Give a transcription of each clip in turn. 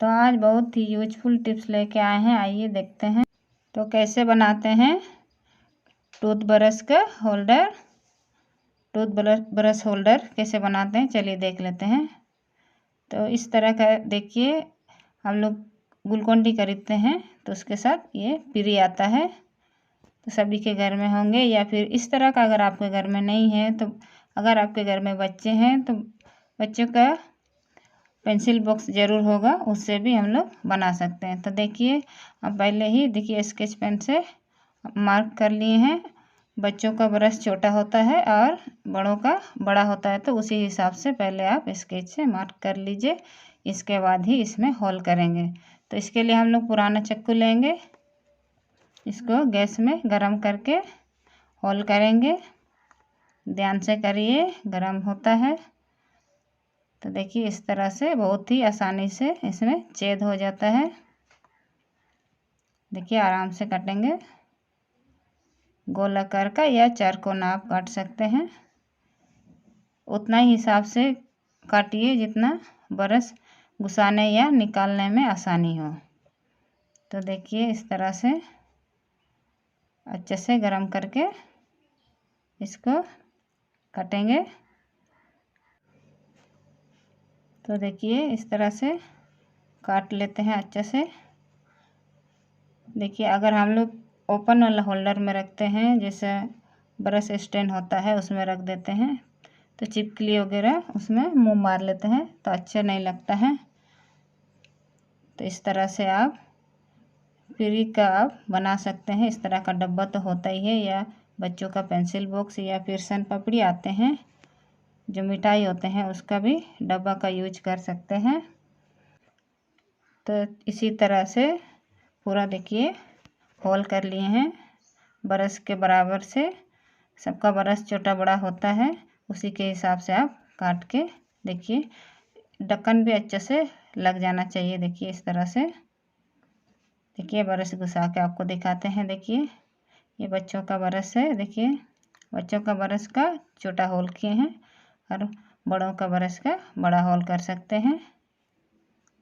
तो आज बहुत ही यूजफुल टिप्स लेके आए हैं, आइए देखते हैं। तो कैसे बनाते हैं टूथ ब्रश का होल्डर, ब्रश होल्डर कैसे बनाते हैं चलिए देख लेते हैं। तो इस तरह का देखिए, हम लोग ग्लूकोन डी खरीदते हैं तो उसके साथ ये फ्री आता है, तो सभी के घर में होंगे। या फिर इस तरह का अगर आपके घर में नहीं है, तो अगर आपके घर में बच्चे हैं तो बच्चों का पेंसिल बॉक्स ज़रूर होगा, उससे भी हम लोग बना सकते हैं। तो देखिए, अब पहले ही देखिए स्केच पेन से मार्क कर लिए हैं। बच्चों का ब्रश छोटा होता है और बड़ों का बड़ा होता है, तो उसी हिसाब से पहले आप स्केच से मार्क कर लीजिए। इसके बाद ही इसमें होल करेंगे। तो इसके लिए हम लोग पुराना चाकू लेंगे, इसको गैस में गरम करके होल करेंगे। ध्यान से करिए, गरम होता है। तो देखिए इस तरह से बहुत ही आसानी से इसमें छेद हो जाता है। देखिए आराम से काटेंगे, गोल आकार का या चारकोना आप काट सकते हैं। उतना ही हिसाब से काटिए जितना ब्रश घुसाने या निकालने में आसानी हो। तो देखिए इस तरह से अच्छे से गरम करके इसको काटेंगे। तो देखिए इस तरह से काट लेते हैं अच्छे से। देखिए अगर हम लोग ओपन वाला होल्डर में रखते हैं, जैसे ब्रश स्टैंड होता है उसमें रख देते हैं, तो चिपकली वगैरह उसमें मुंह मार लेते हैं तो अच्छा नहीं लगता है। तो इस तरह से आप फ्री का आप बना सकते हैं। इस तरह का डब्बा तो होता ही है, या बच्चों का पेंसिल बॉक्स या फिर सन पापड़ी आते हैं, जो मिठाई होते हैं उसका भी डब्बा का यूज कर सकते हैं। तो इसी तरह से पूरा देखिए होल कर लिए हैं ब्रश के बराबर से। सबका ब्रश छोटा बड़ा होता है, उसी के हिसाब से आप काट के देखिए। ढक्कन भी अच्छे से लग जाना चाहिए। देखिए इस तरह से देखिए ब्रश घुसा के आपको दिखाते हैं। देखिए ये बच्चों का ब्रश है। देखिए बच्चों का ब्रश का छोटा होल किए हैं और बड़ों का ब्रश का बड़ा होल कर सकते हैं।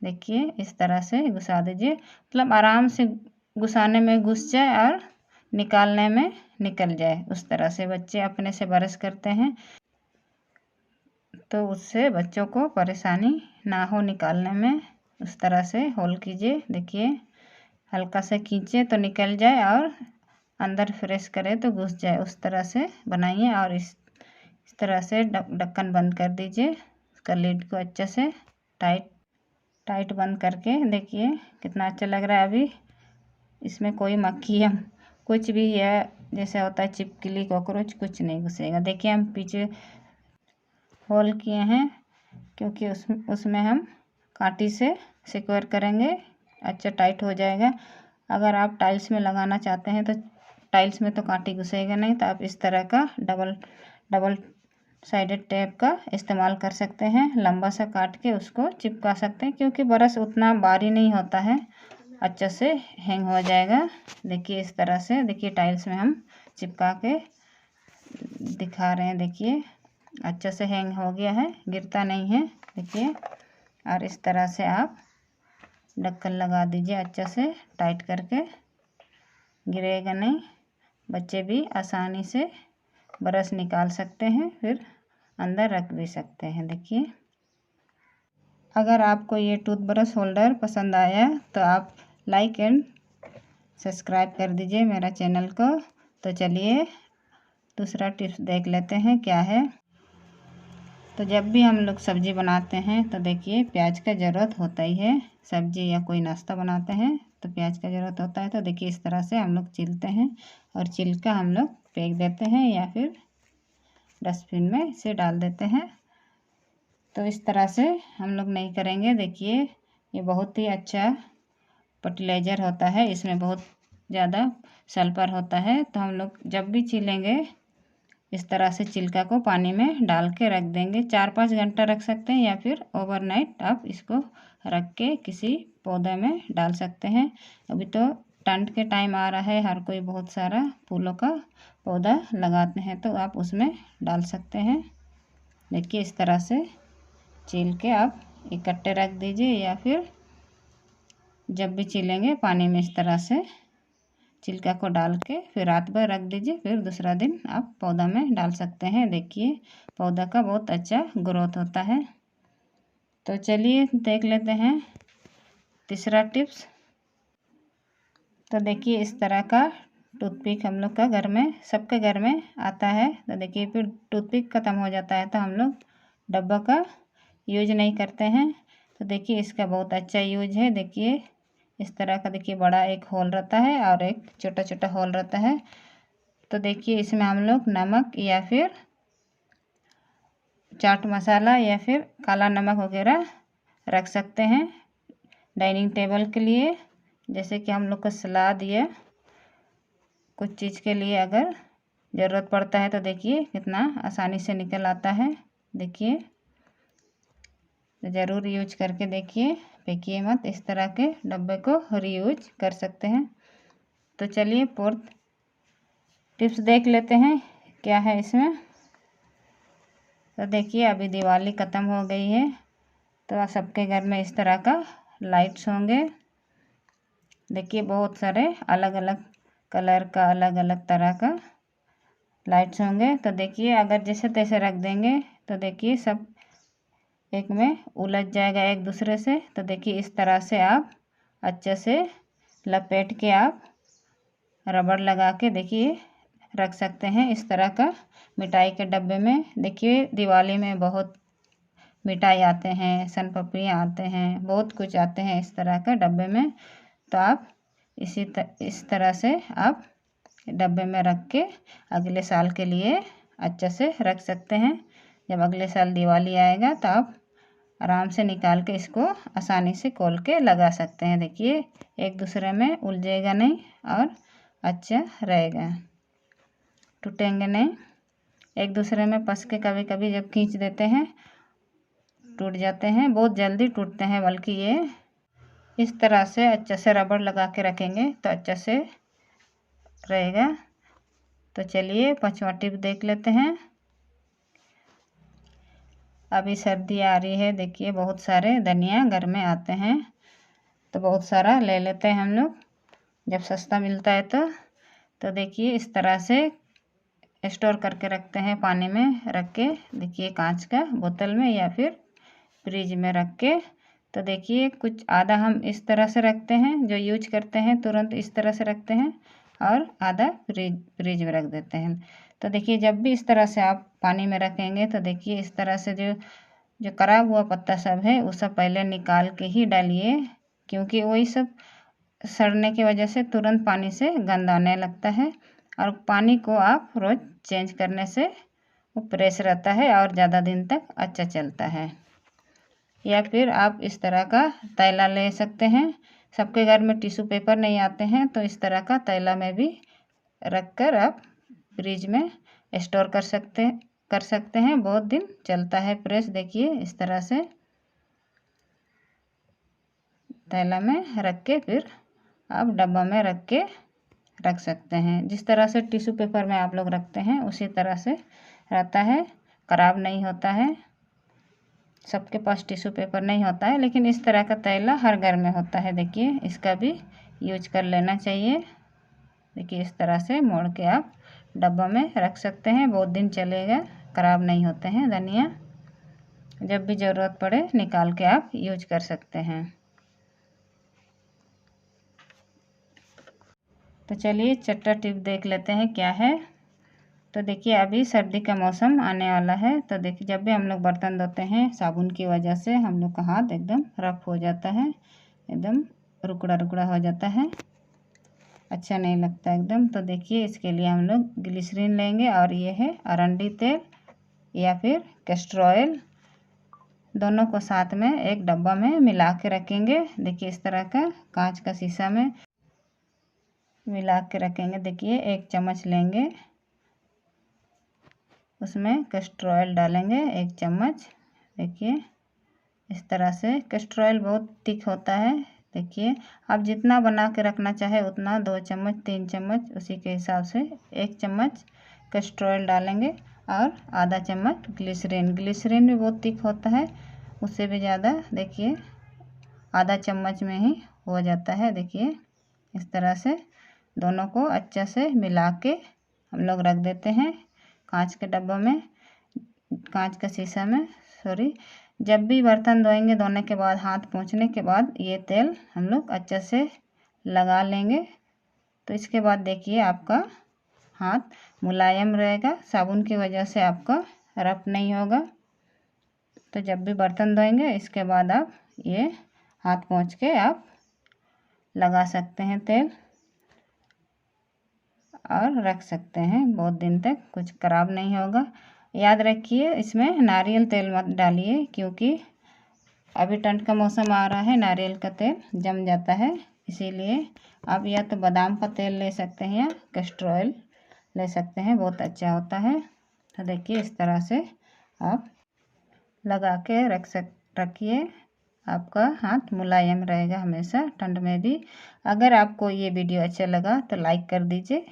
देखिए इस तरह से घुसा दीजिए, मतलब आराम से घुसाने में घुस जाए और निकालने में निकल जाए। उस तरह से बच्चे अपने से ब्रश करते हैं, तो उससे बच्चों को परेशानी ना हो निकालने में। उस तरह से होल कीजिए। देखिए हल्का से खींचे तो निकल जाए और अंदर फ्रेश करे तो घुस जाए, उस तरह से बनाइए। और इस तरह से ढक्कन बंद कर दीजिए, उसका लीड को अच्छे से टाइट बंद करके। देखिए कितना अच्छा लग रहा है। अभी इसमें कोई मक्खी या कुछ भी है जैसे होता है चिपकली कॉकरोच, कुछ नहीं घुसेगा। देखिए हम पीछे होल किए हैं क्योंकि उसमें हम कांटी से सिक्योर करेंगे, अच्छा टाइट हो जाएगा। अगर आप टाइल्स में लगाना चाहते हैं तो टाइल्स में तो कांटी घुसेगा नहीं, तो आप इस तरह का डबल साइडेड टेप का इस्तेमाल कर सकते हैं। लंबा सा काट के उसको चिपका सकते हैं, क्योंकि ब्रश उतना भारी नहीं होता है, अच्छे से हैंग हो जाएगा। देखिए इस तरह से देखिए टाइल्स में हम चिपका के दिखा रहे हैं। देखिए अच्छे से हैंग हो गया है, गिरता नहीं है। देखिए और इस तरह से आप ढक्कन लगा दीजिए अच्छे से टाइट करके, गिरेगा नहीं। बच्चे भी आसानी से ब्रश निकाल सकते हैं, फिर अंदर रख भी सकते हैं। देखिए अगर आपको ये टूथ ब्रश होल्डर पसंद आया तो आप लाइक एंड सब्सक्राइब कर दीजिए मेरा चैनल को। तो चलिए दूसरा टिप्स देख लेते हैं क्या है। तो जब भी हम लोग सब्ज़ी बनाते हैं तो देखिए प्याज का ज़रूरत होता ही है। सब्ज़ी या कोई नाश्ता बनाते हैं तो प्याज का ज़रूरत होता है। तो देखिए इस तरह से हम लोग छीलते हैं और छिलका हम लोग फेंक देते हैं या फिर डस्टबिन में इसे डाल देते हैं। तो इस तरह से हम लोग नहीं करेंगे। देखिए ये बहुत ही अच्छा फर्टिलाइज़र होता है, इसमें बहुत ज़्यादा सल्फर होता है। तो हम लोग जब भी छीलेंगे इस तरह से छिलका को पानी में डाल के रख देंगे। 4-5 घंटा रख सकते हैं या फिर ओवरनाइट आप इसको रख के किसी पौधे में डाल सकते हैं। अभी तो ठंड के टाइम आ रहा है, हर कोई बहुत सारा फूलों का पौधा लगाते हैं, तो आप उसमें डाल सकते हैं। देखिए इस तरह से छील के आप इकट्ठे रख दीजिए या फिर जब भी छीलेंगे पानी में इस तरह से छिलका को डाल के फिर रात भर रख दीजिए, फिर दूसरा दिन आप पौधा में डाल सकते हैं। देखिए पौधा का बहुत अच्छा ग्रोथ होता है। तो चलिए देख लेते हैं तीसरा टिप्स। तो देखिए इस तरह का टूथपिक हम लोग का घर में, सबके घर में आता है। तो देखिए फिर टूथपिक ख़त्म हो जाता है तो हम लोग डब्बा का यूज नहीं करते हैं। तो देखिए इसका बहुत अच्छा यूज है। देखिए इस तरह का, देखिए बड़ा एक होल रहता है और एक छोटा छोटा होल रहता है। तो देखिए इसमें हम लोग नमक या फिर चाट मसाला या फिर काला नमक वगैरह रख सकते हैं डाइनिंग टेबल के लिए। जैसे कि हम लोग को सलाद या कुछ चीज़ के लिए अगर ज़रूरत पड़ता है तो देखिए कितना आसानी से निकल आता है। देखिए ज़रूर यूज करके देखिए, फेंकिए मत। इस तरह के डब्बे को रीयूज कर सकते हैं। तो चलिए फोर्थ टिप्स देख लेते हैं क्या है इसमें। तो देखिए अभी दिवाली ख़त्म हो गई है तो सबके घर में इस तरह का लाइट्स होंगे। देखिए बहुत सारे अलग अलग कलर का, अलग अलग तरह का लाइट्स होंगे। तो देखिए अगर जैसे तैसे रख देंगे तो देखिए सब एक में उलझ जाएगा एक दूसरे से। तो देखिए इस तरह से आप अच्छे से लपेट के आप रबड़ लगा के देखिए रख सकते हैं इस तरह का मिठाई के डब्बे में। देखिए दिवाली में बहुत मिठाई आते हैं, सन पपड़ियाँ आते हैं, बहुत कुछ आते हैं इस तरह का डब्बे में। तो आप इस तरह से आप डब्बे में रख के अगले साल के लिए अच्छे से रख सकते हैं। जब अगले साल दिवाली आएगा तो आप आराम से निकाल के इसको आसानी से खोल के लगा सकते हैं। देखिए एक दूसरे में उलझेगा नहीं और अच्छा रहेगा, टूटेंगे नहीं। एक दूसरे में फंस के कभी कभी जब खींच देते हैं टूट जाते हैं, बहुत जल्दी टूटते हैं। बल्कि ये इस तरह से अच्छे से रबड़ लगा के रखेंगे तो अच्छे से रहेगा। तो चलिए पांचवा टिप देख लेते हैं। अभी सर्दी आ रही है, देखिए बहुत सारे धनिया घर में आते हैं तो बहुत सारा ले लेते हैं हम लोग जब सस्ता मिलता है तो देखिए इस तरह से स्टोर करके रखते हैं पानी में रख के। देखिए कांच का बोतल में या फिर फ्रिज में रख के। तो देखिए कुछ आधा हम इस तरह से रखते हैं, जो यूज करते हैं तुरंत इस तरह से रखते हैं, और आधा फ्रिज में रख देते हैं। तो देखिए जब भी इस तरह से आप पानी में रखेंगे तो देखिए इस तरह से जो खराब हुआ पत्ता सब है वो सब पहले निकाल के ही डालिए, क्योंकि वही सब सड़ने की वजह से तुरंत पानी से गंद आने लगता है। और पानी को आप रोज़ चेंज करने से वो फ्रेश रहता है और ज़्यादा दिन तक अच्छा चलता है। या फिर आप इस तरह का तैला ले सकते हैं। सबके घर में टिश्यू पेपर नहीं आते हैं तो इस तरह का तैला में भी रख कर आप फ्रिज में स्टोर कर सकते हैं। बहुत दिन चलता है फ्रेश। देखिए इस तरह से तैला में रख के फिर आप डब्बा में रख के रख सकते हैं। जिस तरह से टिश्यू पेपर में आप लोग रखते हैं उसी तरह से रहता है, ख़राब नहीं होता है। सबके पास टिश्यू पेपर नहीं होता है, लेकिन इस तरह का तैला हर घर में होता है। देखिए इसका भी यूज कर लेना चाहिए। देखिए इस तरह से मोड़ के आप डब्बा में रख सकते हैं, बहुत दिन चलेगा, ख़राब नहीं होते हैं धनिया। जब भी ज़रूरत पड़े निकाल के आप यूज कर सकते हैं। तो चलिए छठा टिप देख लेते हैं क्या है। तो देखिए अभी सर्दी का मौसम आने वाला है तो देखिए जब भी हम लोग बर्तन धोते हैं साबुन की वजह से हम लोग का हाथ एकदम रफ हो जाता है, एकदम रुकड़ा रुकड़ा हो जाता है, अच्छा नहीं लगता एकदम। तो देखिए इसके लिए हम लोग ग्लिसरीन लेंगे और ये है अरंडी तेल या फिर कैस्टर ऑयल, दोनों को साथ में एक डब्बा में मिला के रखेंगे। देखिए इस तरह का कांच का शीशा में मिला के रखेंगे। देखिए 1 चम्मच लेंगे, उसमें कैस्टर ऑयल डालेंगे 1 चम्मच। देखिए इस तरह से कैस्टर ऑयल बहुत थिक होता है। देखिए आप जितना बना के रखना चाहे उतना 2 चम्मच 3 चम्मच उसी के हिसाब से 1 चम्मच कैस्टर ऑयल डालेंगे और आधा चम्मच ग्लिसरीन भी बहुत थिक होता है, उससे भी ज़्यादा देखिए आधा चम्मच में ही हो जाता है। देखिए इस तरह से दोनों को अच्छे से मिला के हम लोग रख देते हैं कांच के डब्बों में, कांच का शीशा में सॉरी। जब भी बर्तन धोएंगे धोने के बाद हाथ पोंछने के बाद ये तेल हम लोग अच्छे से लगा लेंगे। तो इसके बाद देखिए आपका हाथ मुलायम रहेगा, साबुन की वजह से आपका रफ नहीं होगा। तो जब भी बर्तन धोएंगे इसके बाद आप ये हाथ पोंछ के आप लगा सकते हैं तेल और रख सकते हैं, बहुत दिन तक कुछ ख़राब नहीं होगा। याद रखिए इसमें नारियल तेल मत डालिए, क्योंकि अभी ठंड का मौसम आ रहा है, नारियल का तेल जम जाता है। इसीलिए आप या तो बादाम का तेल ले सकते हैं या कैस्टर ऑयल ले सकते हैं, बहुत अच्छा होता है। तो देखिए इस तरह से आप लगा के रखिए, आपका हाथ मुलायम रहेगा हमेशा ठंड में भी। अगर आपको ये वीडियो अच्छा लगा तो लाइक कर दीजिए।